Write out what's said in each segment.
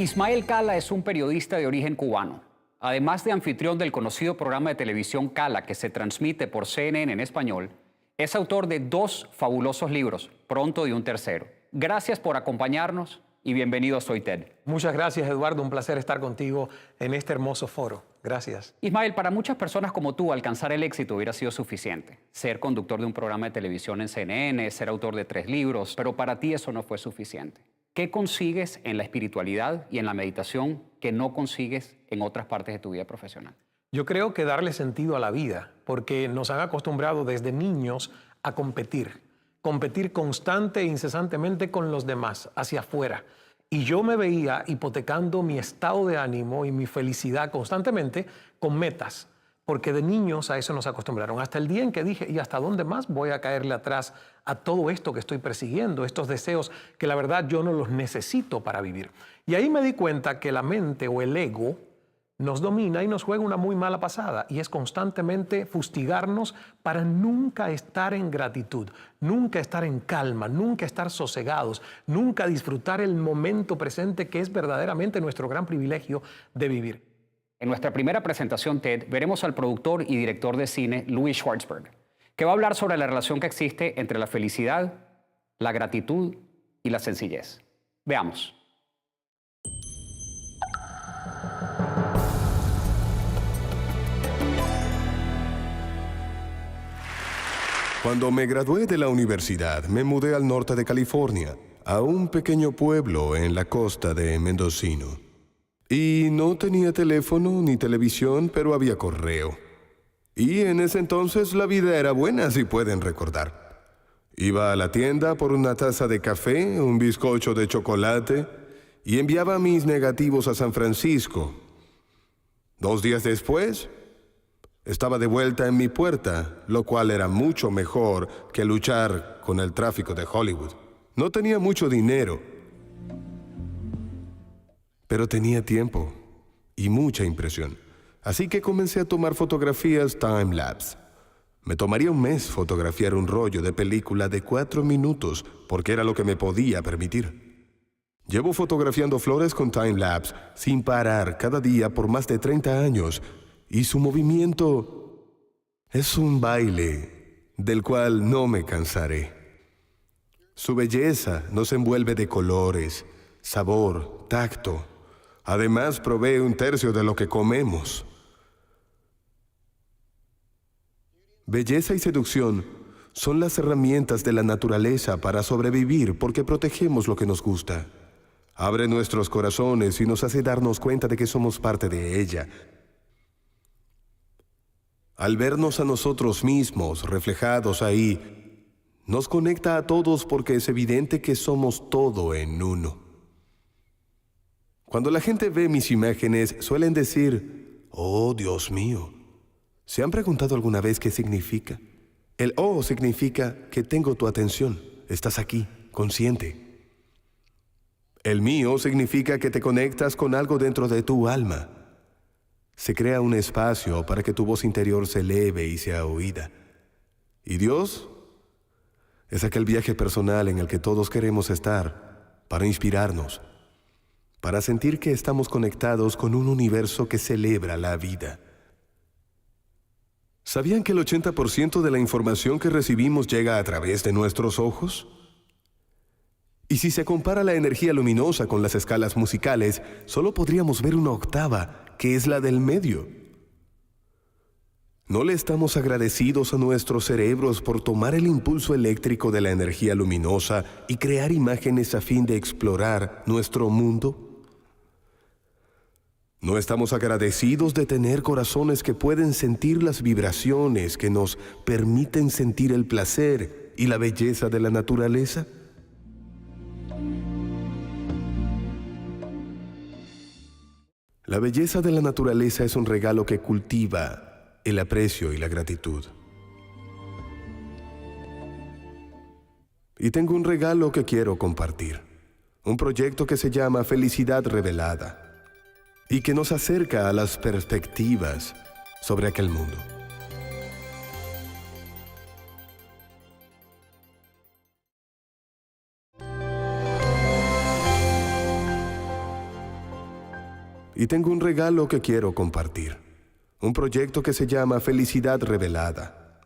Ismael Cala es un periodista de origen cubano. Además de anfitrión del conocido programa de televisión Cala, que se transmite por CNN en español, es autor de 2 fabulosos libros, pronto de un tercero. Gracias por acompañarnos y bienvenido a Soy TED. Muchas gracias, Eduardo. Un placer estar contigo en este hermoso foro. Gracias. Ismael, para muchas personas como tú, alcanzar el éxito hubiera sido suficiente. Ser conductor de un programa de televisión en CNN, ser autor de 3 libros, pero para ti eso no fue suficiente. ¿Qué consigues en la espiritualidad y en la meditación que no consigues en otras partes de tu vida profesional? Yo creo que darle sentido a la vida, porque nos han acostumbrado desde niños a competir constante e incesantemente con los demás, hacia afuera. Y yo me veía hipotecando mi estado de ánimo y mi felicidad constantemente con metas, porque de niños a eso nos acostumbraron. Hasta el día en que dije, ¿y hasta dónde más voy a caerle atrás a todo esto que estoy persiguiendo, estos deseos que la verdad yo no los necesito para vivir? Y ahí me di cuenta que la mente o el ego nos domina y nos juega una muy mala pasada, y es constantemente fustigarnos para nunca estar en gratitud, nunca estar en calma, nunca estar sosegados, nunca disfrutar el momento presente, que es verdaderamente nuestro gran privilegio de vivir. En nuestra primera presentación TED veremos al productor y director de cine Louis Schwartzberg, que va a hablar sobre la relación que existe entre la felicidad, la gratitud y la sencillez. Veamos. Cuando me gradué de la universidad, me mudé al norte de California, a un pequeño pueblo en la costa de Mendocino. Y no tenía teléfono ni televisión, pero había correo. Y en ese entonces la vida era buena, si pueden recordar. Iba a la tienda por una taza de café, un bizcocho de chocolate, y enviaba mis negativos a San Francisco. 2 días después, estaba de vuelta en mi puerta, lo cual era mucho mejor que luchar con el tráfico de Hollywood. No tenía mucho dinero, pero tenía tiempo y mucha impresión. Así que comencé a tomar fotografías time-lapse. Me tomaría un mes fotografiar un rollo de película de 4 minutos, porque era lo que me podía permitir. Llevo fotografiando flores con time-lapse sin parar cada día por más de 30 años, y su movimiento es un baile del cual no me cansaré. Su belleza nos envuelve de colores, sabor, tacto. Además, provee 1/3 de lo que comemos. Belleza y seducción son las herramientas de la naturaleza para sobrevivir, porque protegemos lo que nos gusta. Abre nuestros corazones y nos hace darnos cuenta de que somos parte de ella. Al vernos a nosotros mismos reflejados ahí, nos conecta a todos, porque es evidente que somos todo en uno. Cuando la gente ve mis imágenes, suelen decir, «Oh, Dios mío». ¿Se han preguntado alguna vez qué significa? El «oh» significa que tengo tu atención, estás aquí, consciente. El «mío» significa que te conectas con algo dentro de tu alma. Se crea un espacio para que tu voz interior se eleve y sea oída. Y Dios es aquel viaje personal en el que todos queremos estar, para inspirarnos, para sentir que estamos conectados con un universo que celebra la vida. ¿Sabían que el 80% de la información que recibimos llega a través de nuestros ojos? Y si se compara la energía luminosa con las escalas musicales, solo podríamos ver una octava, que es la del medio. ¿No le estamos agradecidos a nuestros cerebros por tomar el impulso eléctrico de la energía luminosa y crear imágenes a fin de explorar nuestro mundo? ¿No estamos agradecidos de tener corazones que pueden sentir las vibraciones que nos permiten sentir el placer y la belleza de la naturaleza? La belleza de la naturaleza es un regalo que cultiva el aprecio y la gratitud. Y tengo un regalo que quiero compartir. Un proyecto que se llama Felicidad Revelada y que nos acerca a las perspectivas sobre aquel mundo. y tengo un regalo que quiero compartir. Un proyecto que se llama Felicidad Revelada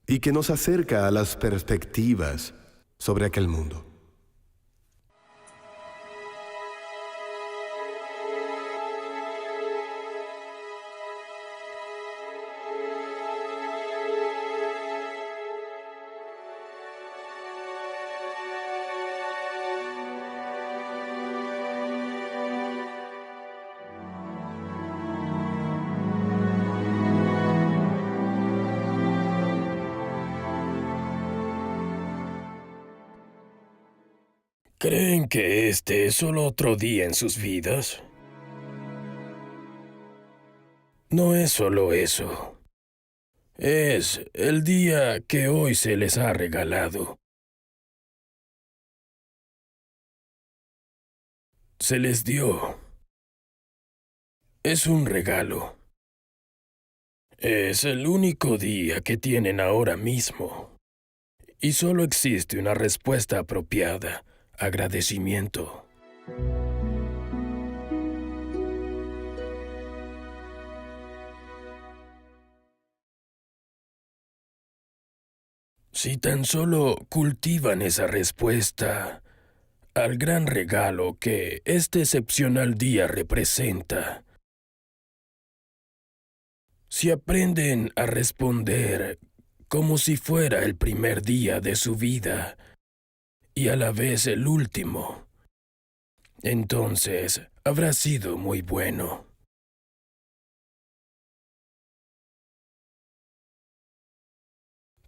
y que nos acerca a las perspectivas sobre aquel mundo. ¿Creen que este es solo otro día en sus vidas? No es solo eso. Es el día que hoy se les ha regalado. Se les dio. Es un regalo. Es el único día que tienen ahora mismo. Y solo existe una respuesta apropiada. Agradecimiento. Si tan solo cultivan esa respuesta al gran regalo que este excepcional día representa, si aprenden a responder como si fuera el primer día de su vida, y a la vez el último, entonces habrá sido muy bueno.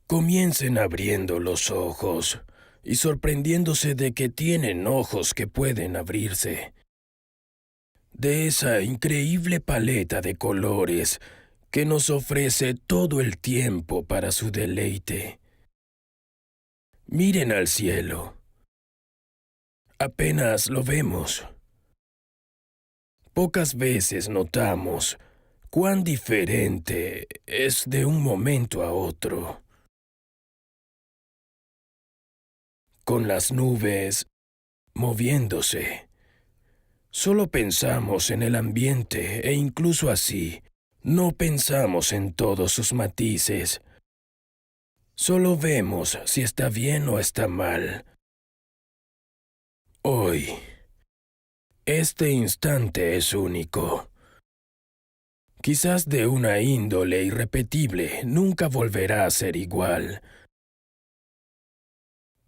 Comiencen abriendo los ojos y sorprendiéndose de que tienen ojos que pueden abrirse. De esa increíble paleta de colores que nos ofrece todo el tiempo para su deleite. Miren al cielo. Apenas lo vemos. Pocas veces notamos cuán diferente es de un momento a otro. Con las nubes moviéndose, solo pensamos en el ambiente e incluso así, no pensamos en todos sus matices. Solo vemos si está bien o está mal. Hoy, este instante es único. Quizás de una índole irrepetible nunca volverá a ser igual.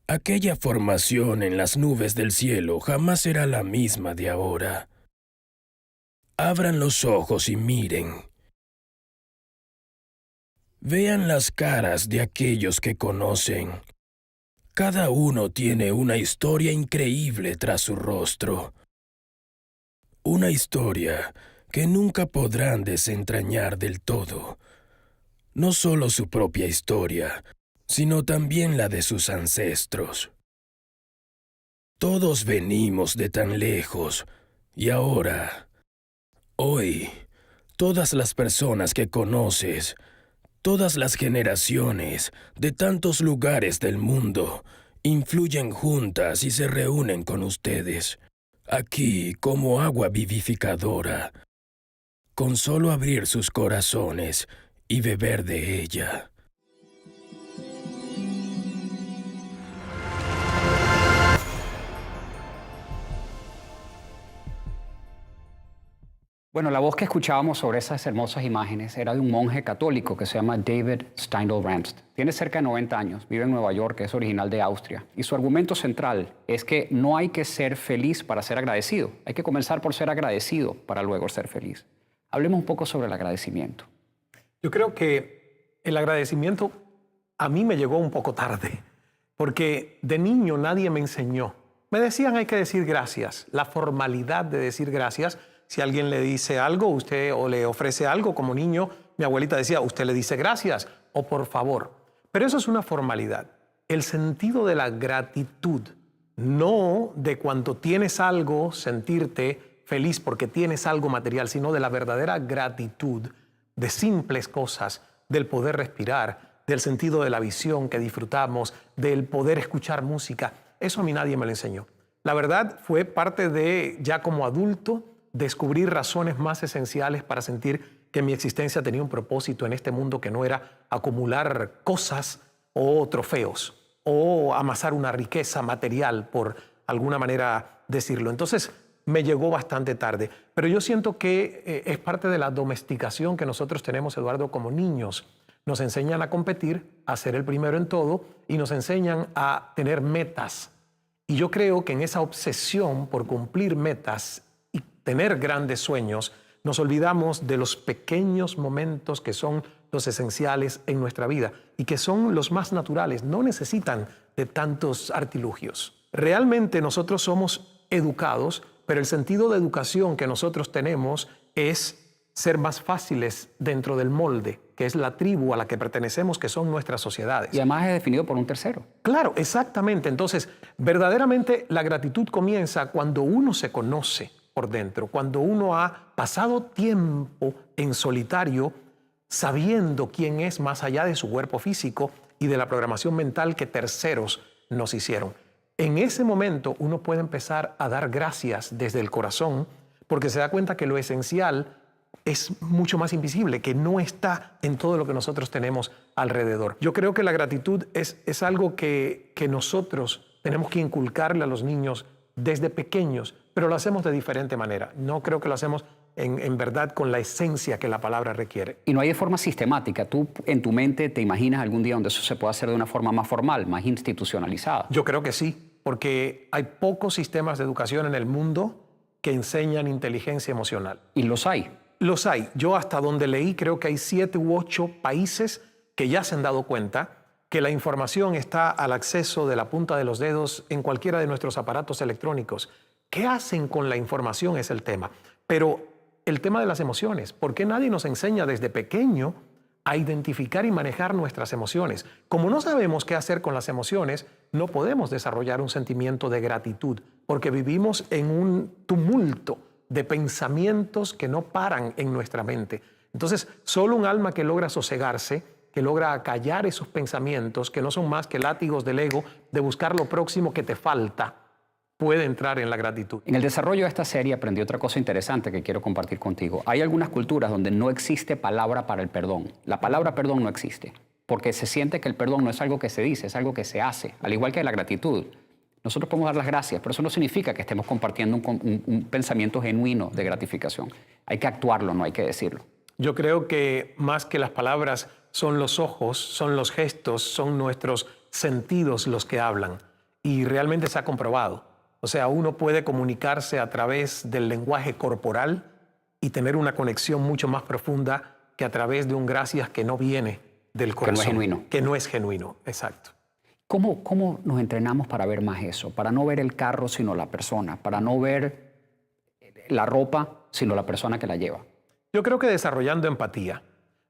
Aquella formación en las nubes del cielo jamás será la misma de ahora. Abran los ojos y miren. Vean las caras de aquellos que conocen. Cada uno tiene una historia increíble tras su rostro. Una historia que nunca podrán desentrañar del todo. No solo su propia historia, sino también la de sus ancestros. Todos venimos de tan lejos, y ahora, hoy, todas las personas que conoces, todas las generaciones de tantos lugares del mundo influyen juntas y se reúnen con ustedes, aquí como agua vivificadora, con solo abrir sus corazones y beber de ella. Bueno, la voz que escuchábamos sobre esas hermosas imágenes era de un monje católico que se llama David Steindl-Ramst. Tiene cerca de 90 años, vive en Nueva York, es original de Austria. Y su argumento central es que no hay que ser feliz para ser agradecido. Hay que comenzar por ser agradecido para luego ser feliz. Hablemos un poco sobre el agradecimiento. Yo creo que el agradecimiento a mí me llegó un poco tarde, porque de niño nadie me enseñó. Me decían hay que decir gracias, la formalidad de decir gracias. Si alguien le dice algo, usted o le ofrece algo como niño, mi abuelita decía, usted le dice gracias o por favor. Pero eso es una formalidad. El sentido de la gratitud, no de cuando tienes algo, sentirte feliz porque tienes algo material, sino de la verdadera gratitud de simples cosas, del poder respirar, del sentido de la visión que disfrutamos, del poder escuchar música. Eso a mí nadie me lo enseñó. La verdad fue parte de, ya como adulto, descubrir razones más esenciales para sentir que mi existencia tenía un propósito en este mundo que no era acumular cosas o trofeos o amasar una riqueza material, por alguna manera decirlo. Entonces me llegó bastante tarde, pero yo siento que es parte de la domesticación que nosotros tenemos, Eduardo, como niños. Nos enseñan a competir, a ser el primero en todo y nos enseñan a tener metas. Y yo creo que en esa obsesión por cumplir metas y tener grandes sueños, nos olvidamos de los pequeños momentos que son los esenciales en nuestra vida y que son los más naturales, no necesitan de tantos artilugios. Realmente nosotros somos educados, pero el sentido de educación que nosotros tenemos es ser más fáciles dentro del molde, que es la tribu a la que pertenecemos, que son nuestras sociedades. Y además es definido por un tercero. Claro, exactamente. Entonces, verdaderamente la gratitud comienza cuando uno se conoce por dentro, cuando uno ha pasado tiempo en solitario sabiendo quién es más allá de su cuerpo físico y de la programación mental que terceros nos hicieron. En ese momento uno puede empezar a dar gracias desde el corazón porque se da cuenta que lo esencial es mucho más invisible, que no está en todo lo que nosotros tenemos alrededor. Yo creo que la gratitud es algo que nosotros tenemos que inculcarle a los niños desde pequeños, pero lo hacemos de diferente manera. No creo que lo hacemos en verdad con la esencia que la palabra requiere. Y no hay de forma sistemática. Tú en tu mente te imaginas algún día donde eso se pueda hacer de una forma más formal, más institucionalizada. Yo creo que sí, porque hay pocos sistemas de educación en el mundo que enseñan inteligencia emocional. Y los hay. Los hay. Yo hasta donde leí creo que hay 7 u 8 países que ya se han dado cuenta que la información está al acceso de la punta de los dedos en cualquiera de nuestros aparatos electrónicos. ¿Qué hacen con la información? Es el tema. Pero el tema de las emociones, ¿por qué nadie nos enseña desde pequeño a identificar y manejar nuestras emociones? Como no sabemos qué hacer con las emociones, no podemos desarrollar un sentimiento de gratitud, porque vivimos en un tumulto de pensamientos que no paran en nuestra mente. Entonces, solo un alma que logra sosegarse, que logra acallar esos pensamientos, que no son más que látigos del ego, de buscar lo próximo que te falta, puede entrar en la gratitud. En el desarrollo de esta serie aprendí otra cosa interesante que quiero compartir contigo. Hay algunas culturas donde no existe palabra para el perdón. La palabra perdón no existe, porque se siente que el perdón no es algo que se dice, es algo que se hace, al igual que la gratitud. Nosotros podemos dar las gracias, pero eso no significa que estemos compartiendo un pensamiento genuino de gratificación. Hay que actuarlo, no hay que decirlo. Yo creo que más que las palabras son los ojos, son los gestos, son nuestros sentidos los que hablan. Y realmente se ha comprobado. O sea, uno puede comunicarse a través del lenguaje corporal y tener una conexión mucho más profunda que a través de un gracias que no viene del corazón. Que no es genuino. Que no es genuino, exacto. ¿Cómo nos entrenamos para ver más eso? Para no ver el carro, sino la persona. Para no ver la ropa, sino la persona que la lleva. Yo creo que desarrollando empatía.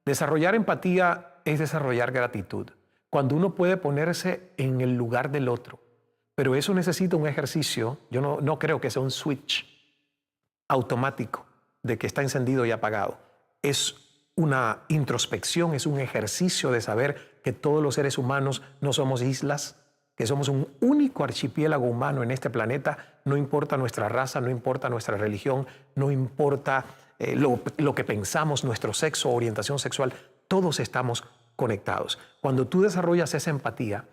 Desarrollar empatía es desarrollar gratitud. Cuando uno puede ponerse en el lugar del otro. Pero eso necesita un ejercicio. Yo no creo que sea un switch automático de que está encendido y apagado. Es una introspección, es un ejercicio de saber que todos los seres humanos no somos islas, que somos un único archipiélago humano en este planeta. No importa nuestra raza, no importa nuestra religión, no importa lo que pensamos, nuestro sexo, orientación sexual, todos estamos conectados. Cuando tú desarrollas esa empatía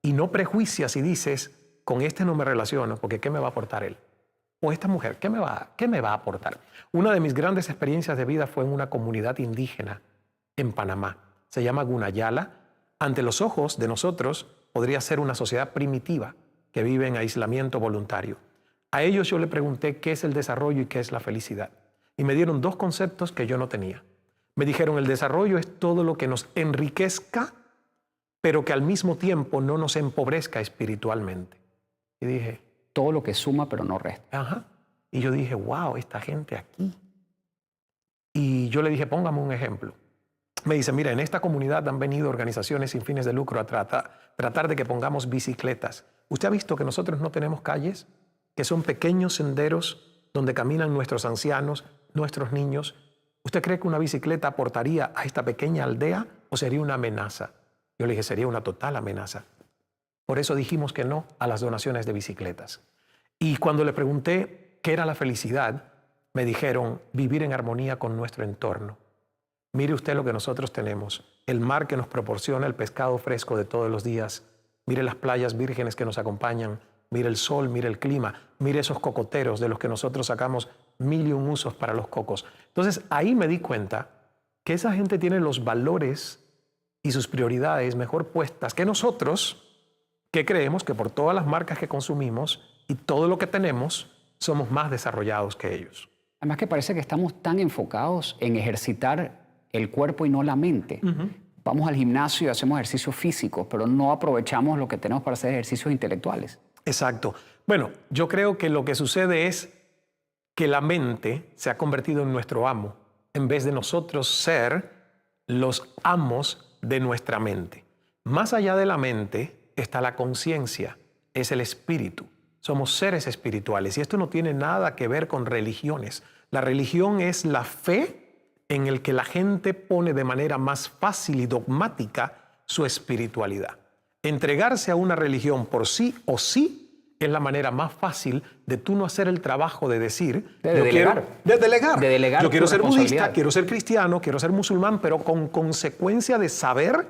y no prejuicias y dices, con este no me relaciono, porque ¿qué me va a aportar él? O esta mujer, ¿qué me va a aportar? Una de mis grandes experiencias de vida fue en una comunidad indígena en Panamá. Se llama Gunayala. Ante los ojos de nosotros podría ser una sociedad primitiva que vive en aislamiento voluntario. A ellos yo le pregunté qué es el desarrollo y qué es la felicidad. Y me dieron 2 conceptos que yo no tenía. Me dijeron, el desarrollo es todo lo que nos enriquezca, pero que al mismo tiempo no nos empobrezca espiritualmente. Y dije, Todo lo que suma, pero no resta. ajá. Y yo dije, wow, esta gente aquí. Y yo le dije, póngame un ejemplo. Me dice, mira, en esta comunidad han venido organizaciones sin fines de lucro a tratar de que pongamos bicicletas. ¿Usted ha visto que nosotros no tenemos calles? Que son pequeños senderos donde caminan nuestros ancianos, nuestros niños. ¿Usted cree que una bicicleta aportaría a esta pequeña aldea o sería una amenaza? Yo le dije, sería una total amenaza. Por eso dijimos que no a las donaciones de bicicletas. Y cuando le pregunté qué era la felicidad, me dijeron vivir en armonía con nuestro entorno. Mire usted lo que nosotros tenemos, el mar que nos proporciona el pescado fresco de todos los días, mire las playas vírgenes que nos acompañan, mire el sol, mire el clima, mire esos cocoteros de los que nosotros sacamos 1000 usos para los cocos. Entonces ahí me di cuenta que esa gente tiene los valores y sus prioridades mejor puestas que nosotros, que creemos que por todas las marcas que consumimos y todo lo que tenemos, somos más desarrollados que ellos. Además que parece que estamos tan enfocados en ejercitar el cuerpo y no la mente. Vamos al gimnasio y hacemos ejercicios físicos, pero no aprovechamos lo que tenemos para hacer ejercicios intelectuales. Exacto. Bueno, yo creo que lo que sucede es que la mente se ha convertido en nuestro amo, en vez de nosotros ser los amos de nuestra mente. Más allá de la mente está la conciencia, es el espíritu. Somos seres espirituales y esto no tiene nada que ver con religiones. La religión es la fe en el que la gente pone de manera más fácil y dogmática su espiritualidad. Entregarse a una religión por sí o sí es la manera más fácil de tú no hacer el trabajo de decir... De delegar. De delegar. Yo quiero tu ser budista, responsabilidad. quiero ser cristiano, quiero ser musulmán, pero con consecuencia de saber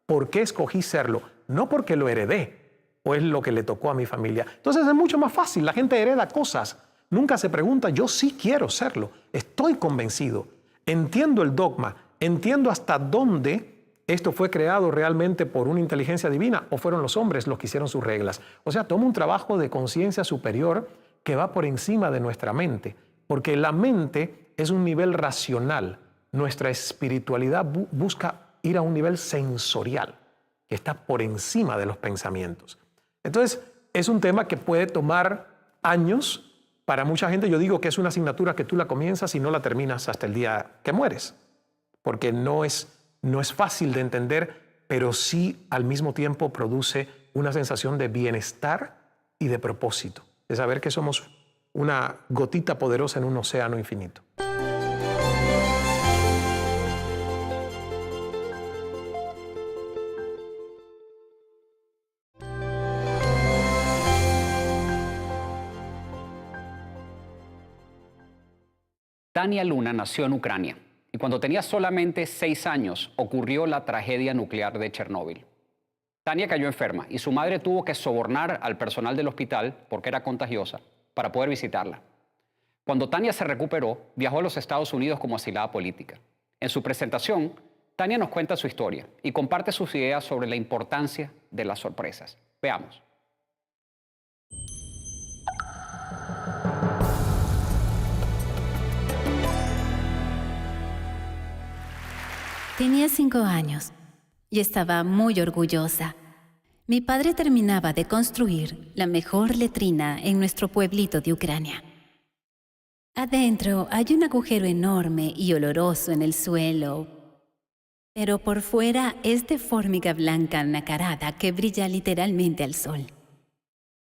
por qué escogí serlo. No porque lo heredé o es lo que le tocó a mi familia. Entonces es mucho más fácil. La gente hereda cosas. Nunca se pregunta, yo sí quiero serlo. Estoy convencido. Entiendo el dogma. Entiendo hasta dónde esto fue creado realmente por una inteligencia divina o fueron los hombres los que hicieron sus reglas. O sea, toma un trabajo de conciencia superior que va por encima de nuestra mente. Porque la mente es un nivel racional. Nuestra espiritualidad busca ir a un nivel sensorial que está por encima de los pensamientos. Entonces, es un tema que puede tomar años. Para mucha gente yo digo que es una asignatura que tú la comienzas y no la terminas hasta el día que mueres, porque no es fácil de entender, pero sí al mismo tiempo produce una sensación de bienestar y de propósito, de saber que somos una gotita poderosa en un océano infinito. Tania Luna nació en Ucrania y cuando tenía solamente 6 años ocurrió la tragedia nuclear de Chernóbil. Tania cayó enferma y su madre tuvo que sobornar al personal del hospital, porque era contagiosa, para poder visitarla. Cuando Tania se recuperó, viajó a los Estados Unidos como asilada política. En su presentación, Tania nos cuenta su historia y comparte sus ideas sobre la importancia de las sorpresas. Veamos. Tenía 5 años y estaba muy orgullosa. Mi padre terminaba de construir la mejor letrina en nuestro pueblito de Ucrania. Adentro hay un agujero enorme y oloroso en el suelo, pero por fuera es de fórmica blanca nacarada que brilla literalmente al sol.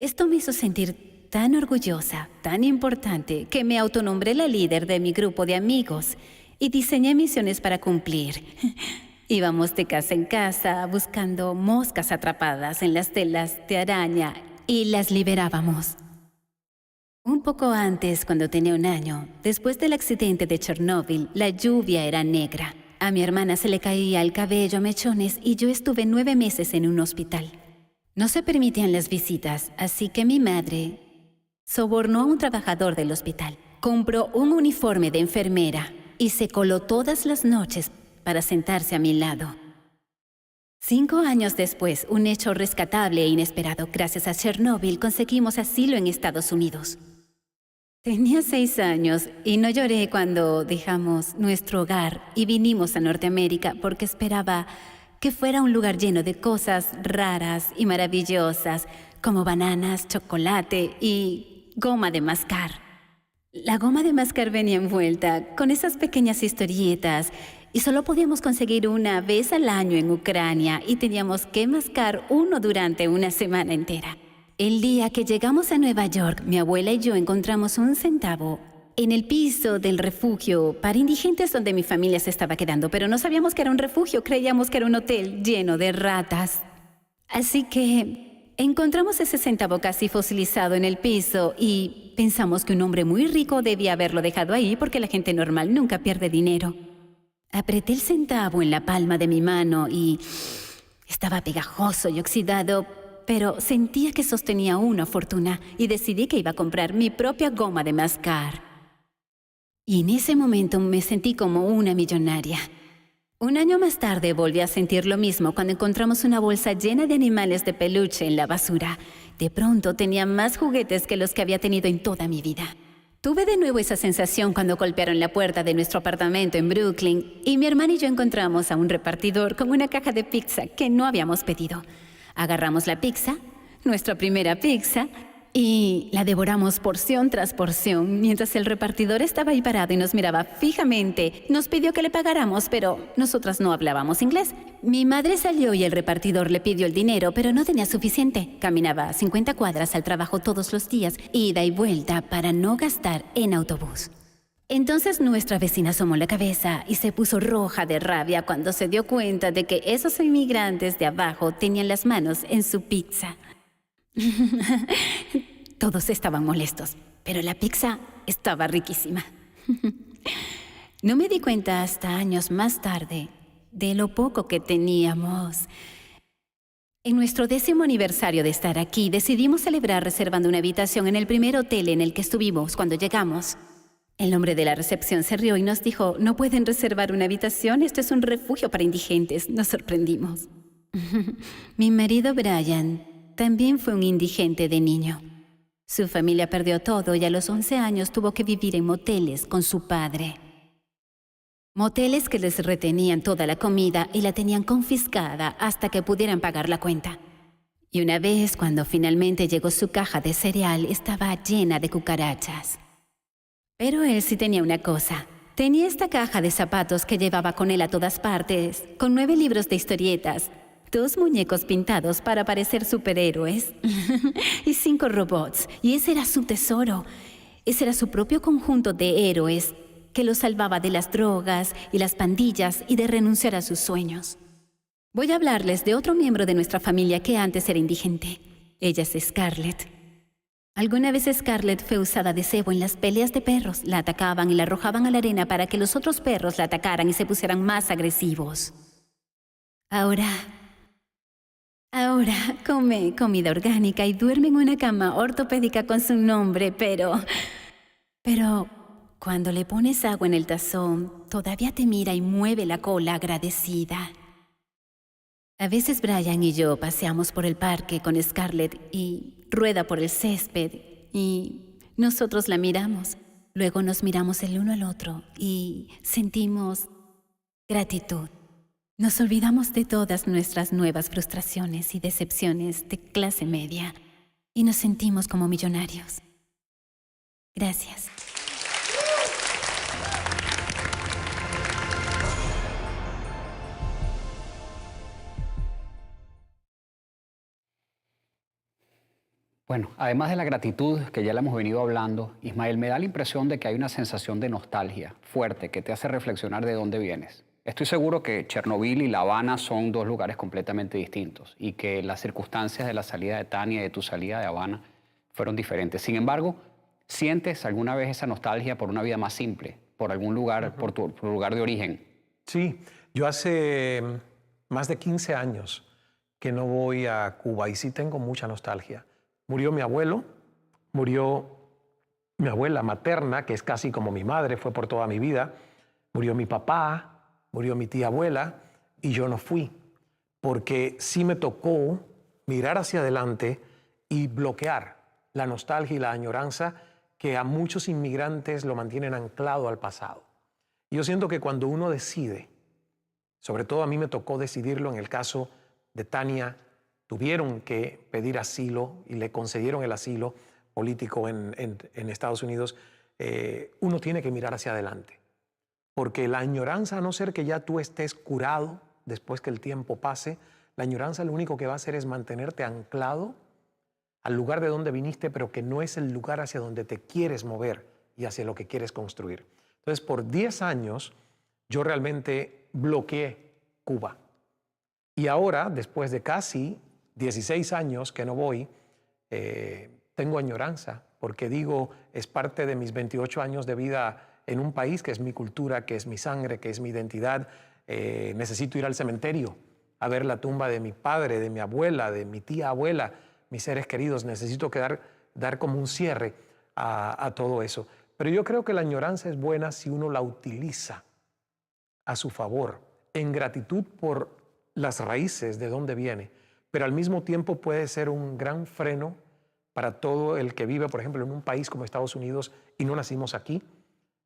Esto me hizo sentir tan orgullosa, tan importante, que me autonombré la líder de mi grupo de amigos y diseñé misiones para cumplir. Íbamos de casa en casa buscando moscas atrapadas en las telas de araña y las liberábamos. Un poco antes, cuando tenía 1 año, después del accidente de Chernóbil, la lluvia era negra. A mi hermana se le caía el cabello a mechones y yo estuve 9 meses en un hospital. No se permitían las visitas, así que mi madre sobornó a un trabajador del hospital. Compró un uniforme de enfermera y se coló todas las noches para sentarse a mi lado. 5 años después, un hecho rescatable e inesperado, gracias a Chernóbil, conseguimos asilo en Estados Unidos. Tenía 6 años y no lloré cuando dejamos nuestro hogar y vinimos a Norteamérica porque esperaba que fuera un lugar lleno de cosas raras y maravillosas, como bananas, chocolate y goma de mascar. La goma de mascar venía envuelta con esas pequeñas historietas y solo podíamos conseguir una vez al año en Ucrania y teníamos que mascar uno durante una semana entera. El día que llegamos a Nueva York, mi abuela y yo encontramos 1 centavo en el piso del refugio para indigentes donde mi familia se estaba quedando, pero no sabíamos que era un refugio, creíamos que era un hotel lleno de ratas. Así que encontramos ese centavo casi fosilizado en el piso y pensamos que un hombre muy rico debía haberlo dejado ahí porque la gente normal nunca pierde dinero. Apreté el centavo en la palma de mi mano y estaba pegajoso y oxidado, pero sentía que sostenía una fortuna y decidí que iba a comprar mi propia goma de mascar. Y en ese momento me sentí como una millonaria. Un año más tarde volví a sentir lo mismo cuando encontramos una bolsa llena de animales de peluche en la basura. De pronto tenía más juguetes que los que había tenido en toda mi vida. Tuve de nuevo esa sensación cuando golpearon la puerta de nuestro apartamento en Brooklyn y mi hermana y yo encontramos a un repartidor con una caja de pizza que no habíamos pedido. Agarramos la pizza, nuestra primera pizza, y la devoramos porción tras porción mientras el repartidor estaba ahí parado y nos miraba fijamente. Nos pidió que le pagáramos, pero nosotras no hablábamos inglés. Mi madre salió y el repartidor le pidió el dinero, pero no tenía suficiente. Caminaba 50 cuadras al trabajo todos los días, ida y vuelta para no gastar en autobús. Entonces nuestra vecina asomó la cabeza y se puso roja de rabia cuando se dio cuenta de que esos inmigrantes de abajo tenían las manos en su pizza. Todos estaban molestos, pero la pizza estaba riquísima. No me di cuenta hasta años más tarde de lo poco que teníamos. En nuestro 10º aniversario de estar aquí, decidimos celebrar reservando una habitación en el primer hotel en el que estuvimos cuando llegamos. El hombre de la recepción se rió y nos dijo: «No pueden reservar una habitación, esto es un refugio para indigentes». Nos sorprendimos. Mi marido Brian también fue un indigente de niño. Su familia perdió todo y a los 11 años tuvo que vivir en moteles con su padre. Moteles que les retenían toda la comida y la tenían confiscada hasta que pudieran pagar la cuenta. Y una vez, cuando finalmente llegó su caja de cereal, estaba llena de cucarachas. Pero él sí tenía una cosa. Tenía esta caja de zapatos que llevaba con él a todas partes, con 9 libros de historietas, 2 muñecos pintados para parecer superhéroes y 5 robots. Y ese era su tesoro. Ese era su propio conjunto de héroes que lo salvaba de las drogas y las pandillas y de renunciar a sus sueños. Voy a hablarles de otro miembro de nuestra familia que antes era indigente. Ella es Scarlett. Alguna vez Scarlett fue usada de cebo en las peleas de perros. La atacaban y la arrojaban a la arena para que los otros perros la atacaran y se pusieran más agresivos. Ahora come comida orgánica y duerme en una cama ortopédica con su nombre, pero cuando le pones agua en el tazón, todavía te mira y mueve la cola agradecida. A veces Brian y yo paseamos por el parque con Scarlett y rueda por el césped y nosotros la miramos. Luego nos miramos el uno al otro y sentimos gratitud. Nos olvidamos de todas nuestras nuevas frustraciones y decepciones de clase media y nos sentimos como millonarios. Gracias. Bueno, además de la gratitud que ya le hemos venido hablando, Ismael, me da la impresión de que hay una sensación de nostalgia fuerte que te hace reflexionar de dónde vienes. Estoy seguro que Chernobyl y La Habana son 2 lugares completamente distintos y que las circunstancias de la salida de Tania y de tu salida de Habana fueron diferentes. Sin embargo, ¿sientes alguna vez esa nostalgia por una vida más simple, por algún lugar, por tu lugar de origen? Sí, yo hace más de 15 años que no voy a Cuba y sí tengo mucha nostalgia. Murió mi abuelo, murió mi abuela materna, que es casi como mi madre, fue por toda mi vida, murió mi papá, murió mi tía abuela y yo no fui, porque sí me tocó mirar hacia adelante y bloquear la nostalgia y la añoranza que a muchos inmigrantes lo mantienen anclado al pasado. Yo siento que cuando uno decide, sobre todo a mí me tocó decidirlo en el caso de Tania, tuvieron que pedir asilo y le concedieron el asilo político en Estados Unidos, uno tiene que mirar hacia adelante. Porque la añoranza, a no ser que ya tú estés curado después que el tiempo pase, la añoranza lo único que va a hacer es mantenerte anclado al lugar de donde viniste, pero que no es el lugar hacia donde te quieres mover y hacia lo que quieres construir. Entonces, por 10 años, yo realmente bloqueé Cuba. Y ahora, después de casi 16 años que no voy, 3 tengo añoranza, porque digo, es parte de mis 28 años de vida en un país que es mi cultura, que es mi sangre, que es mi identidad. Necesito ir al cementerio a ver la tumba de mi padre, de mi abuela, de mi tía abuela, mis seres queridos. Necesito dar como un cierre a todo eso. Pero yo creo que la añoranza es buena si uno la utiliza a su favor, en gratitud por las raíces de donde viene, pero al mismo tiempo puede ser un gran freno para todo el que vive, por ejemplo, en un país como Estados Unidos y no nacimos aquí,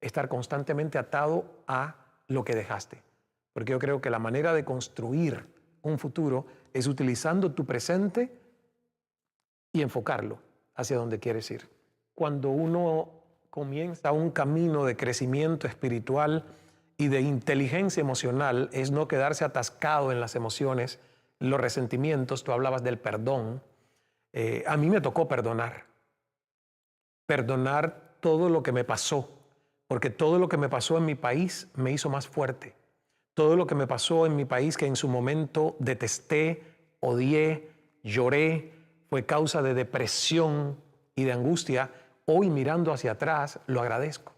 estar constantemente atado a lo que dejaste. Porque yo creo que la manera de construir un futuro es utilizando tu presente y enfocarlo hacia donde quieres ir. Cuando uno comienza un camino de crecimiento espiritual y de inteligencia emocional, es no quedarse atascado en las emociones, los resentimientos. Tú hablabas del perdón. A mí me tocó perdonar todo lo que me pasó, porque todo lo que me pasó en mi país me hizo más fuerte. Todo lo que me pasó en mi país, que en su momento detesté, odié, lloré, fue causa de depresión y de angustia, hoy mirando hacia atrás lo agradezco.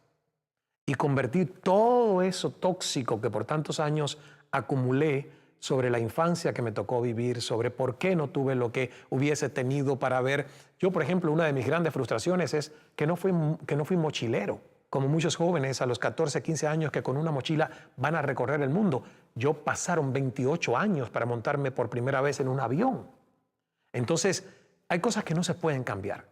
Y convertir todo eso tóxico que por tantos años acumulé sobre la infancia que me tocó vivir, sobre por qué no tuve lo que hubiese tenido para ver. Yo, por ejemplo, una de mis grandes frustraciones es que no fui mochilero, como muchos jóvenes a los 14, 15 años que con una mochila van a recorrer el mundo. Yo pasaron 28 años para montarme por primera vez en un avión. Entonces, hay cosas que no se pueden cambiar.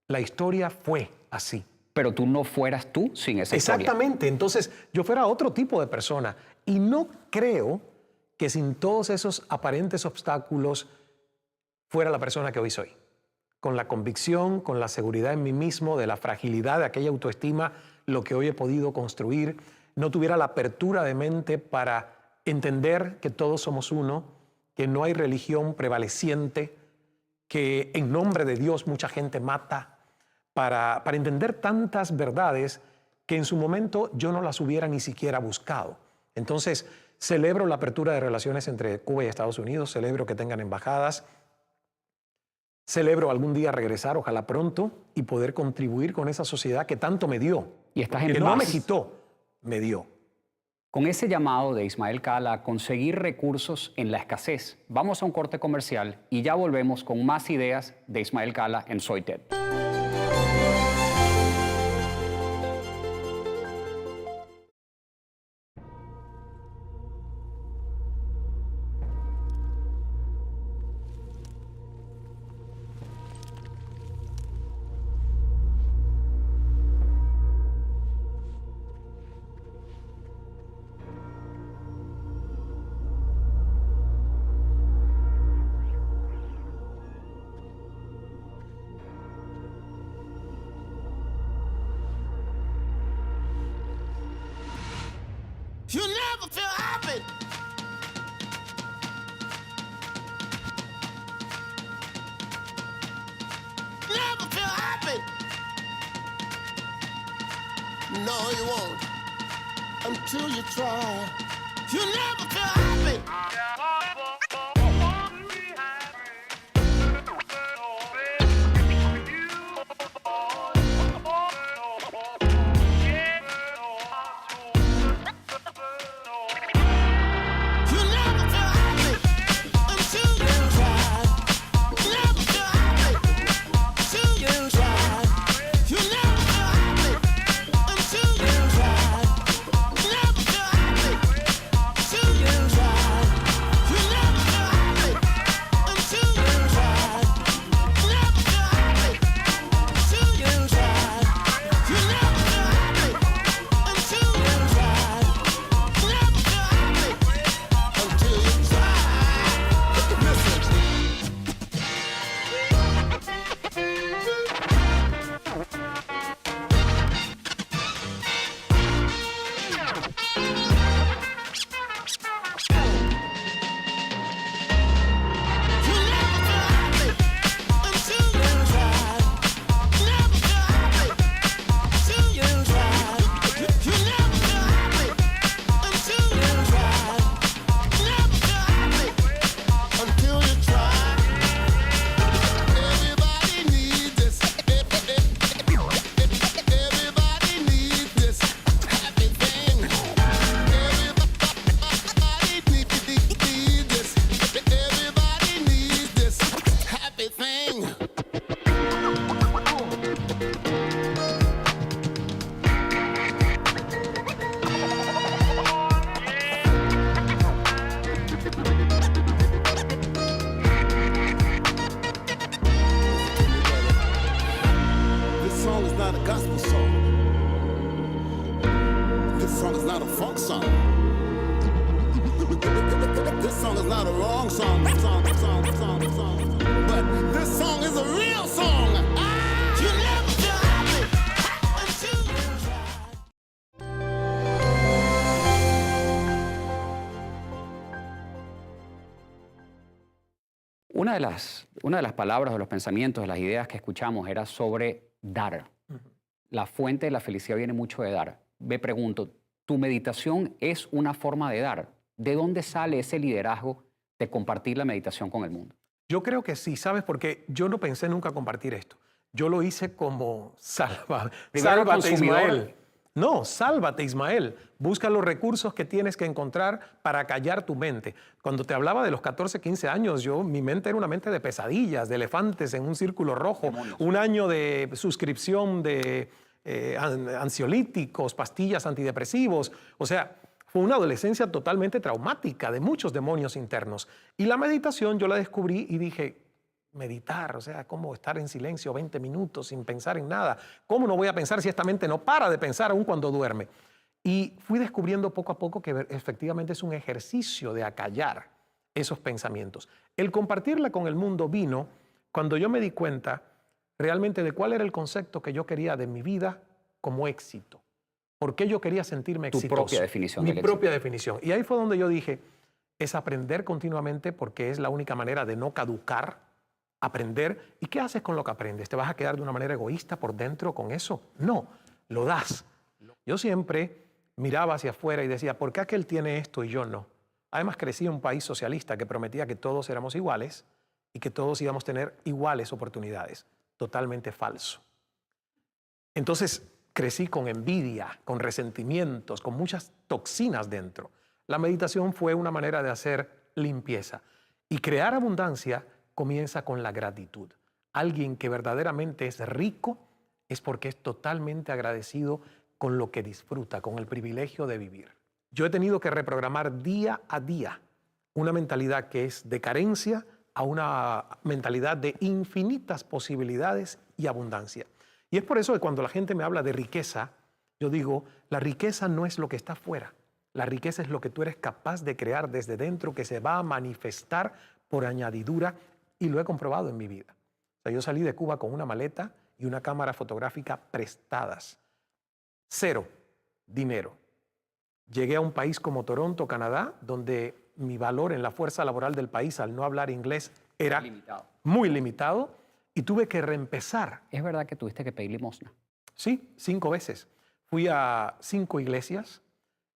La historia fue así. Pero tú no fueras tú sin esa historia. Exactamente. Entonces, yo fuera otro tipo de persona. Y no creo que sin todos esos aparentes obstáculos fuera la persona que hoy soy. Con la convicción, con la seguridad en mí mismo, de la fragilidad de aquella autoestima, lo que hoy he podido construir, no tuviera la apertura de mente para entender que todos somos uno, que no hay religión prevaleciente, que en nombre de Dios mucha gente mata, para entender tantas verdades que en su momento yo no las hubiera ni siquiera buscado. Entonces, celebro la apertura de relaciones entre Cuba y Estados Unidos, celebro que tengan embajadas, celebro algún día regresar, ojalá pronto, y poder contribuir con esa sociedad que tanto me dio. Y estás en que paz. no me quitó, me dio. Con ese llamado de Ismael Cala a conseguir recursos en la escasez, vamos a un corte comercial y ya volvemos con más ideas de Ismael Cala en Soy TED. You never feel happy. Never feel happy. No, you won't. Until you try. You never feel happy. Una de las palabras, de los pensamientos, de las ideas que escuchamos era sobre dar. La fuente de la felicidad viene mucho de dar. Me pregunto, ¿tu meditación es una forma de dar? ¿De dónde sale ese liderazgo de compartir la meditación con el mundo? Yo creo que sí, ¿sabes? Porque yo no pensé nunca compartir esto. Yo lo hice como sálvate consumidor. Ismael. No, sálvate Ismael. Busca los recursos que tienes que encontrar para callar tu mente. Cuando te hablaba de los 14, 15 años, mi mente era una mente de pesadillas, de elefantes en un círculo rojo. Demonios. Un año de suscripción de ansiolíticos, pastillas antidepresivos. O sea, fue una adolescencia totalmente traumática de muchos demonios internos. Y la meditación yo la descubrí y dije, meditar, o sea, ¿cómo estar en silencio 20 minutos sin pensar en nada? ¿Cómo no voy a pensar si esta mente no para de pensar aún cuando duerme? Y fui descubriendo poco a poco que efectivamente es un ejercicio de acallar esos pensamientos. El compartirla con el mundo vino cuando yo me di cuenta realmente de cuál era el concepto que yo quería de mi vida como éxito. ¿Por qué yo quería sentirme Tu exitoso? propia definición Mi del propia éxito. definición. Y ahí fue donde yo dije, es aprender continuamente porque es la única manera de no caducar, aprender. ¿Y qué haces con lo que aprendes? ¿Te vas a quedar de una manera egoísta por dentro con eso? No, lo das. Yo siempre miraba hacia afuera y decía, ¿por qué aquel tiene esto y yo no? Además crecí en un país socialista que prometía que todos éramos iguales y que todos íbamos a tener iguales oportunidades. Totalmente falso. Entonces crecí con envidia, con resentimientos, con muchas toxinas dentro. La meditación fue una manera de hacer limpieza. Y crear abundancia comienza con la gratitud. Alguien que verdaderamente es rico es porque es totalmente agradecido con lo que disfruta, con el privilegio de vivir. Yo he tenido que reprogramar día a día una mentalidad que es de carencia a una mentalidad de infinitas posibilidades y abundancia. Y es por eso que cuando la gente me habla de riqueza, yo digo, la riqueza no es lo que está afuera. La riqueza es lo que tú eres capaz de crear desde dentro, que se va a manifestar por añadidura, y lo he comprobado en mi vida. O sea, yo salí de Cuba con una maleta y una cámara fotográfica prestadas. 0 dinero. Llegué a un país como Toronto, Canadá, donde mi valor en la fuerza laboral del país al no hablar inglés era muy limitado y tuve que reempezar. ¿Es verdad que tuviste que pedir limosna? Sí, 5 veces. Fui a 5 iglesias,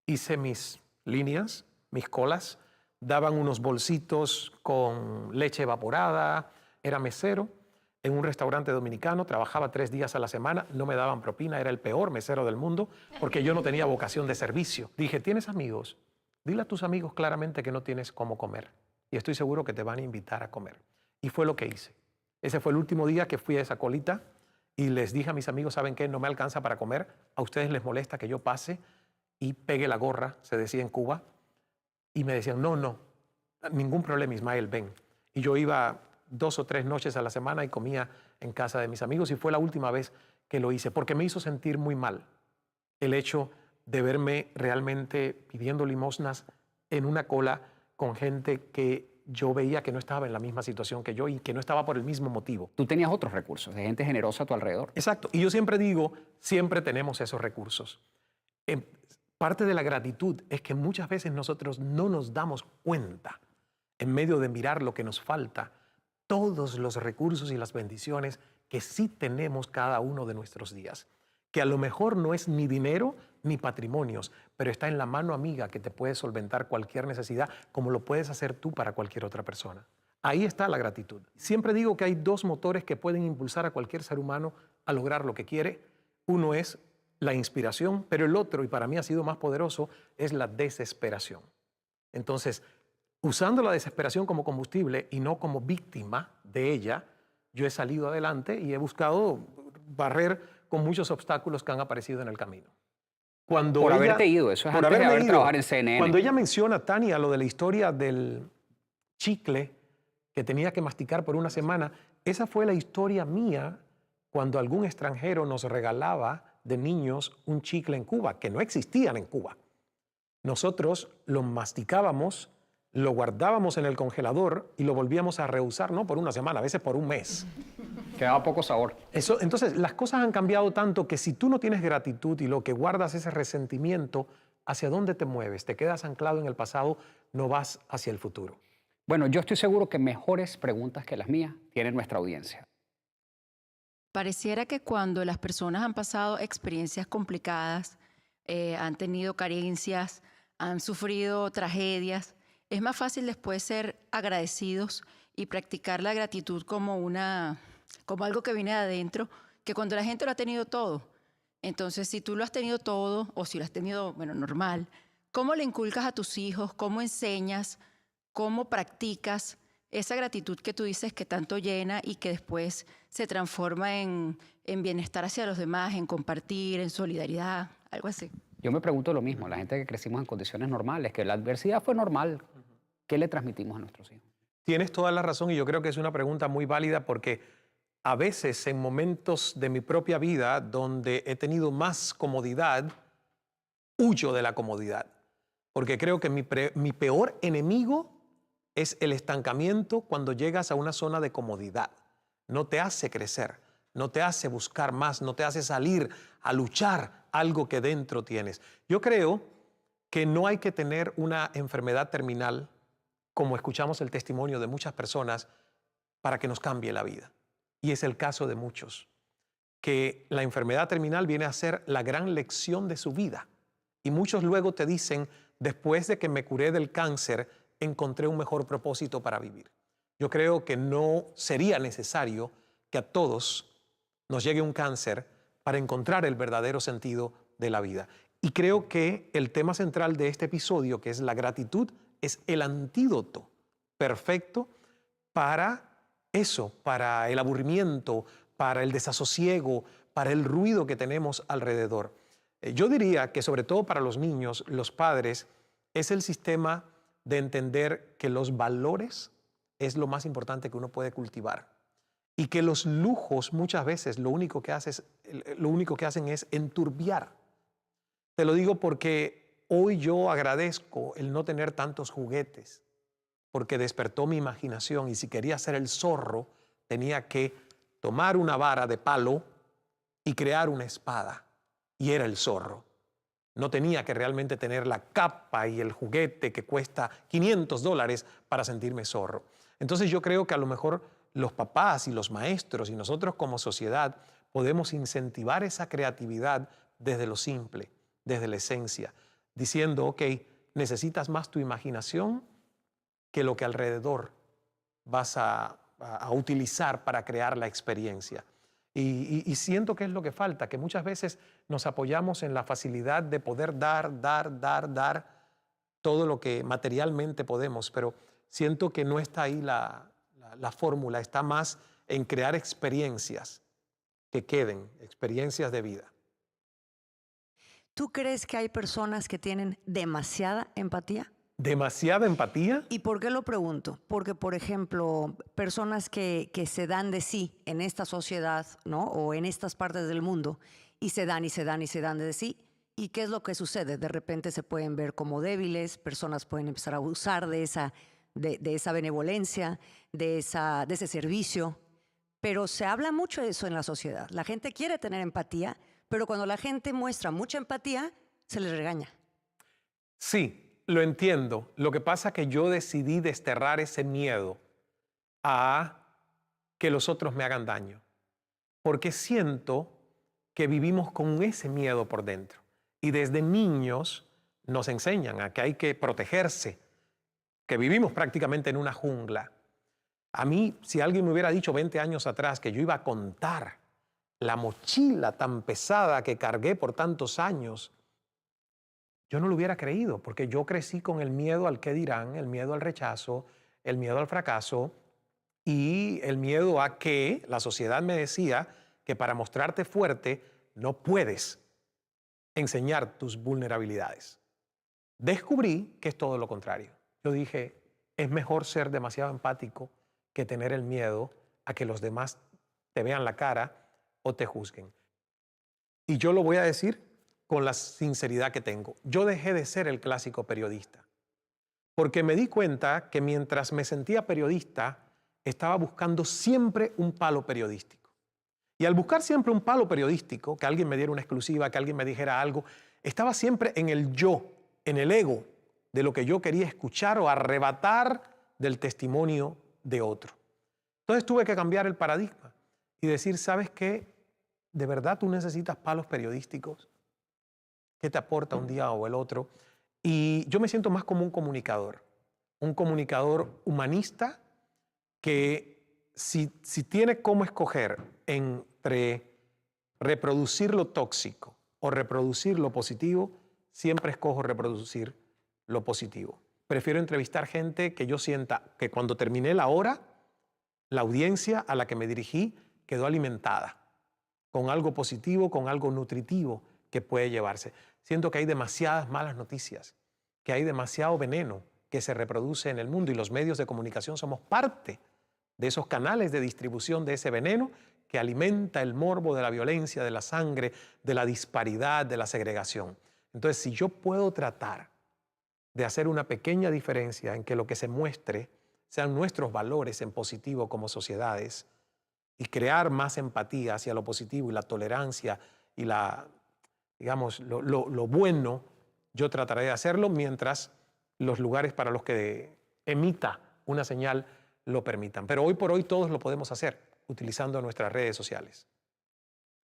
hice mis líneas, mis colas, daban unos bolsitos con leche evaporada, era mesero en un restaurante dominicano, trabajaba 3 días a la semana, no me daban propina, era el peor mesero del mundo porque yo no tenía vocación de servicio. Dije, ¿tienes amigos? Dile a tus amigos claramente que no tienes cómo comer y estoy seguro que te van a invitar a comer. Y fue lo que hice. Ese fue el último día que fui a esa colita y les dije a mis amigos, ¿saben qué? No me alcanza para comer, a ustedes les molesta que yo pase y pegue la gorra, se decía en Cuba, y me decían, no, ningún problema, Ismael, ven. Y yo iba 2 o 3 noches a la semana y comía en casa de mis amigos y fue la última vez que lo hice porque me hizo sentir muy mal el hecho de verme realmente pidiendo limosnas en una cola con gente que yo veía que no estaba en la misma situación que yo y que no estaba por el mismo motivo. Tú tenías otros recursos, de gente generosa a tu alrededor. Exacto. Y yo siempre digo, siempre tenemos esos recursos. Parte de la gratitud es que muchas veces nosotros no nos damos cuenta, en medio de mirar lo que nos falta, todos los recursos y las bendiciones que sí tenemos cada uno de nuestros días. Que a lo mejor no es ni dinero ni patrimonios, pero está en la mano amiga que te puede solventar cualquier necesidad, como lo puedes hacer tú para cualquier otra persona. Ahí está la gratitud. Siempre digo que hay 2 motores que pueden impulsar a cualquier ser humano a lograr lo que quiere. Uno es la inspiración, pero el otro, y para mí ha sido más poderoso, es la desesperación. Entonces, usando la desesperación como combustible y no como víctima de ella, yo he salido adelante y he buscado barrer con muchos obstáculos que han aparecido en el camino. Cuando Por ella, haberte ido, eso es por antes de haberme haber ido, trabajado en CNN. Cuando ella menciona, Tania, lo de la historia del chicle que tenía que masticar por una semana, esa fue la historia mía cuando algún extranjero nos regalaba de niños un chicle en Cuba, que no existían en Cuba. Nosotros lo masticábamos, lo guardábamos en el congelador y lo volvíamos a reusar, no por una semana, a veces por un mes. Quedaba poco sabor. Entonces, las cosas han cambiado tanto que si tú no tienes gratitud y lo que guardas es ese resentimiento, ¿hacia dónde te mueves? Te quedas anclado en el pasado, no vas hacia el futuro. Bueno, yo estoy seguro que mejores preguntas que las mías tiene nuestra audiencia. Pareciera que cuando las personas han pasado experiencias complicadas, han tenido carencias, han sufrido tragedias, es más fácil después ser agradecidos y practicar la gratitud como algo que viene de adentro, que cuando la gente lo ha tenido todo. Entonces, si tú lo has tenido todo, o si lo has tenido, bueno, normal, ¿cómo le inculcas a tus hijos? ¿Cómo enseñas? ¿Cómo practicas esa gratitud que tú dices que tanto llena y que después se transforma en bienestar hacia los demás, en compartir, en solidaridad, algo así? Yo me pregunto lo mismo, la gente que crecimos en condiciones normales, que la adversidad fue normal, ¿qué le transmitimos a nuestros hijos? Tienes toda la razón y yo creo que es una pregunta muy válida porque a veces en momentos de mi propia vida donde he tenido más comodidad, huyo de la comodidad. Porque creo que mi peor enemigo es el estancamiento cuando llegas a una zona de comodidad. No te hace crecer, no te hace buscar más, no te hace salir a luchar algo que dentro tienes. Yo creo que no hay que tener una enfermedad terminal, como escuchamos el testimonio de muchas personas, para que nos cambie la vida. Y es el caso de muchos, que la enfermedad terminal viene a ser la gran lección de su vida. Y muchos luego te dicen, después de que me curé del cáncer, encontré un mejor propósito para vivir. Yo creo que no sería necesario que a todos nos llegue un cáncer para encontrar el verdadero sentido de la vida. Y creo que el tema central de este episodio, que es la gratitud, es el antídoto perfecto para eso, para el aburrimiento, para el desasosiego, para el ruido que tenemos alrededor. Yo diría que sobre todo para los niños, los padres, es el sistema de entender que los valores es lo más importante que uno puede cultivar y que los lujos muchas veces lo único que hacen es enturbiar. Te lo digo porque hoy yo agradezco el no tener tantos juguetes, porque despertó mi imaginación y si quería ser el zorro tenía que tomar una vara de palo y crear una espada y era el zorro. No tenía que realmente tener la capa y el juguete que cuesta $500 para sentirme zorro. Entonces yo creo que a lo mejor los papás y los maestros y nosotros como sociedad podemos incentivar esa creatividad desde lo simple, desde la esencia, diciendo, ok, necesitas más tu imaginación que lo que alrededor vas a utilizar para crear la experiencia. Y siento que es lo que falta, que muchas veces nos apoyamos en la facilidad de poder dar todo lo que materialmente podemos, pero siento que no está ahí la fórmula, está más en crear experiencias que queden, experiencias de vida. ¿Tú crees que hay personas que tienen demasiada empatía? ¿Demasiada empatía? ¿Y por qué lo pregunto? Porque, por ejemplo, personas que se dan de sí en esta sociedad, ¿no? O en estas partes del mundo, y se dan de sí. ¿Y qué es lo que sucede? De repente se pueden ver como débiles, personas pueden empezar a abusar de esa benevolencia, de ese servicio. Pero se habla mucho de eso en la sociedad. La gente quiere tener empatía, pero cuando la gente muestra mucha empatía, se les regaña. Sí. Lo entiendo. Lo que pasa es que yo decidí desterrar ese miedo a que los otros me hagan daño. Porque siento que vivimos con ese miedo por dentro. Y desde niños nos enseñan a que hay que protegerse, que vivimos prácticamente en una jungla. A mí, si alguien me hubiera dicho 20 años atrás que yo iba a contar la mochila tan pesada que cargué por tantos años, yo no lo hubiera creído, porque yo crecí con el miedo al qué dirán, el miedo al rechazo, el miedo al fracaso y el miedo a que la sociedad me decía que para mostrarte fuerte no puedes enseñar tus vulnerabilidades. Descubrí que es todo lo contrario. Yo dije, es mejor ser demasiado empático que tener el miedo a que los demás te vean la cara o te juzguen. Y yo lo voy a decir con la sinceridad que tengo. Yo dejé de ser el clásico periodista, porque me di cuenta que mientras me sentía periodista, estaba buscando siempre un palo periodístico. Y al buscar siempre un palo periodístico, que alguien me diera una exclusiva, que alguien me dijera algo, estaba siempre en el yo, en el ego, de lo que yo quería escuchar o arrebatar del testimonio de otro. Entonces tuve que cambiar el paradigma y decir, ¿sabes qué? ¿De verdad tú necesitas palos periodísticos? ¿Qué te aporta un día o el otro? Y yo me siento más como un comunicador humanista que si tiene cómo escoger entre reproducir lo tóxico o reproducir lo positivo, siempre escojo reproducir lo positivo. Prefiero entrevistar gente que yo sienta que cuando terminé la hora, la audiencia a la que me dirigí quedó alimentada con algo positivo, con algo nutritivo que puede llevarse. Siento que hay demasiadas malas noticias, que hay demasiado veneno que se reproduce en el mundo y los medios de comunicación somos parte de esos canales de distribución de ese veneno que alimenta el morbo de la violencia, de la sangre, de la disparidad, de la segregación. Entonces, si yo puedo tratar de hacer una pequeña diferencia en que lo que se muestre sean nuestros valores en positivo como sociedades y crear más empatía hacia lo positivo y la tolerancia y lo bueno, yo trataré de hacerlo mientras los lugares para los que emita una señal lo permitan. Pero hoy por hoy todos lo podemos hacer utilizando nuestras redes sociales.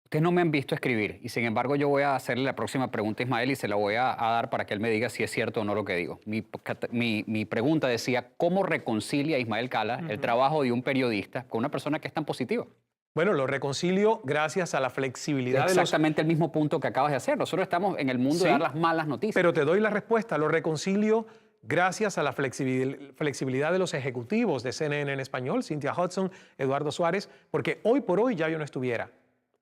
Ustedes no me han visto escribir y sin embargo yo voy a hacerle la próxima pregunta a Ismael y se la voy a dar para que él me diga si es cierto o no lo que digo. Mi pregunta decía, ¿cómo reconcilia Ismael Cala el trabajo de un periodista con una persona que es tan positiva? Bueno, lo reconcilio gracias a la flexibilidad de los... Exactamente el mismo punto que acabas de hacer. Nosotros estamos en el mundo de dar las malas noticias. Pero te doy la respuesta. Lo reconcilio gracias a la flexibilidad de los ejecutivos de CNN en español, Cynthia Hudson, Eduardo Suárez, porque hoy por hoy ya yo no estuviera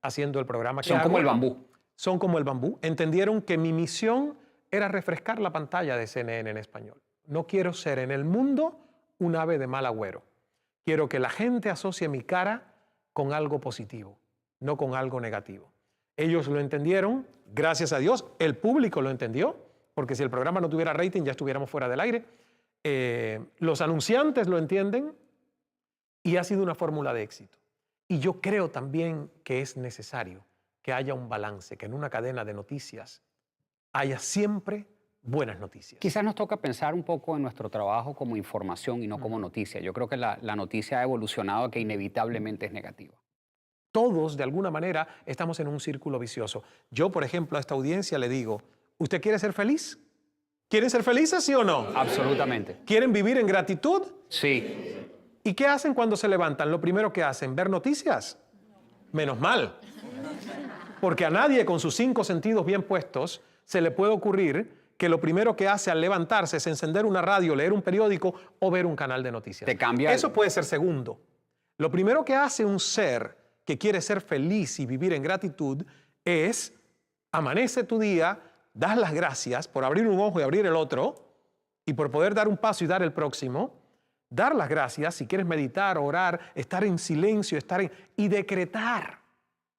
haciendo el programa que hago. Son como el bambú. Son como el bambú. Entendieron que mi misión era refrescar la pantalla de CNN en español. No quiero ser en el mundo un ave de mal agüero. Quiero que la gente asocie mi cara con algo positivo, no con algo negativo. Ellos lo entendieron, gracias a Dios, el público lo entendió, porque si el programa no tuviera rating ya estuviéramos fuera del aire. Los anunciantes lo entienden y ha sido una fórmula de éxito. Y yo creo también que es necesario que haya un balance, que en una cadena de noticias haya siempre buenas noticias. Quizás nos toca pensar un poco en nuestro trabajo como información y no como noticia. Yo creo que la noticia ha evolucionado a que inevitablemente es negativa. Todos, de alguna manera, estamos en un círculo vicioso. Yo, por ejemplo, a esta audiencia le digo, ¿usted quiere ser feliz? ¿Quieren ser felices, sí o no? Absolutamente. ¿Quieren vivir en gratitud? Sí. ¿Y qué hacen cuando se levantan? Lo primero que hacen, ¿ver noticias? Menos mal. Porque a nadie con sus 5 sentidos bien puestos se le puede ocurrir que lo primero que hace al levantarse es encender una radio, leer un periódico o ver un canal de noticias. Te cambia. Eso puede ser segundo. Lo primero que hace un ser que quiere ser feliz y vivir en gratitud es, amanece tu día, das las gracias por abrir un ojo y abrir el otro y por poder dar un paso y dar el próximo, dar las gracias, si quieres meditar, orar, estar en silencio, y decretar.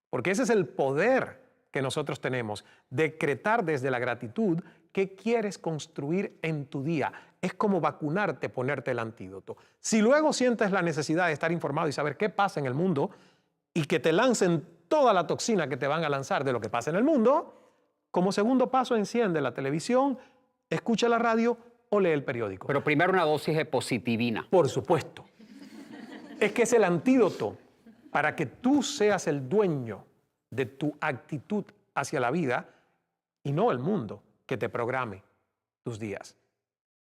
Porque ese es el poder que nosotros tenemos, decretar desde la gratitud qué quieres construir en tu día. Es como vacunarte, ponerte el antídoto. Si luego sientes la necesidad de estar informado y saber qué pasa en el mundo y que te lancen toda la toxina que te van a lanzar de lo que pasa en el mundo, como segundo paso enciende la televisión, escucha la radio o lee el periódico. Pero primero una dosis de positivina. Por supuesto. Es que es el antídoto para que tú seas el dueño de tu actitud hacia la vida y no el mundo que te programe tus días.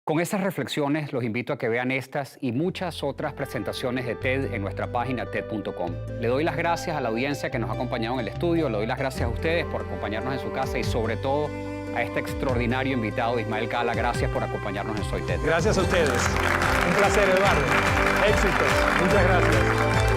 Con estas reflexiones los invito a que vean estas y muchas otras presentaciones de TED en nuestra página TED.com. Le doy las gracias a la audiencia que nos ha acompañado en el estudio, le doy las gracias a ustedes por acompañarnos en su casa y sobre todo a este extraordinario invitado Ismael Cala. Gracias por acompañarnos en Soy TED. Gracias a ustedes. Un placer, Eduardo. Éxitos. Muchas gracias.